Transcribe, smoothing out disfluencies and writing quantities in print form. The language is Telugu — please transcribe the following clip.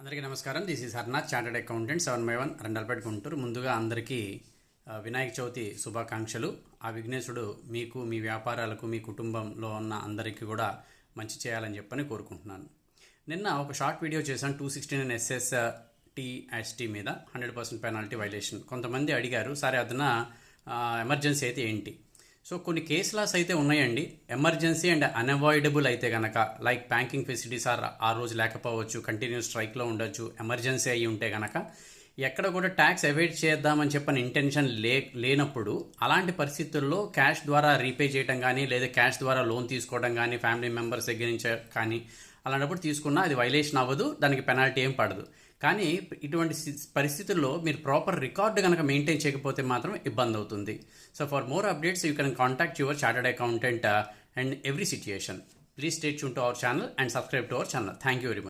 అందరికీ నమస్కారం. This is Harnath, chartered accountant, 7/1 Arundelpet Guntur. ముందుగా అందరికీ వినాయక చవితి శుభాకాంక్షలు. ఆ విఘ్నేశుడు మీకు, మీ వ్యాపారాలకు, మీ కుటుంబంలో ఉన్న అందరికీ కూడా మంచి చేయాలని చెప్పని కోరుకుంటున్నాను. నిన్న ఒక షార్ట్ వీడియో చేశాను 269 SST మీద 100% పెనాల్టీ వైలేషన్. కొంతమంది అడిగారు, సరే అదన ఎమర్జెన్సీ అయితే ఏంటి? సో కొన్ని కేస్ లాస్ అయితే ఉన్నాయండి. ఎమర్జెన్సీ అండ్ అన్అవాయిడబుల్ అయితే కనుక, లైక్ బ్యాంకింగ్ ఫెసిలిటీస్ ఆ రోజు లేకపోవచ్చు, కంటిన్యూస్ స్ట్రైక్లో ఉండొచ్చు, ఎమర్జెన్సీ అయ్యి ఉంటే కనుక ఎక్కడ కూడా ట్యాక్స్ అవాయిడ్ చేద్దామని చెప్పని ఇంటెన్షన్ లేనప్పుడు అలాంటి పరిస్థితుల్లో క్యాష్ ద్వారా రీపే చేయడం కానీ, లేదా క్యాష్ ద్వారా లోన్ తీసుకోవడం కానీ, ఫ్యామిలీ మెంబర్స్ దగ్గర నుంచి కానీ అలాంటప్పుడు తీసుకున్నా అది వైలేషన్ అవ్వదు, దానికి పెనాల్టీ ఏం పడదు. కానీ ఇటువంటి పరిస్థితుల్లో మీరు ప్రాపర్ రికార్డు కనుక మెయింటైన్ చేయకపోతే మాత్రం ఇబ్బంది అవుతుంది. So for more updates you can contact your chartered accountant and every situation. Please stay tune to our channel and subscribe to our channel. Thank you very much.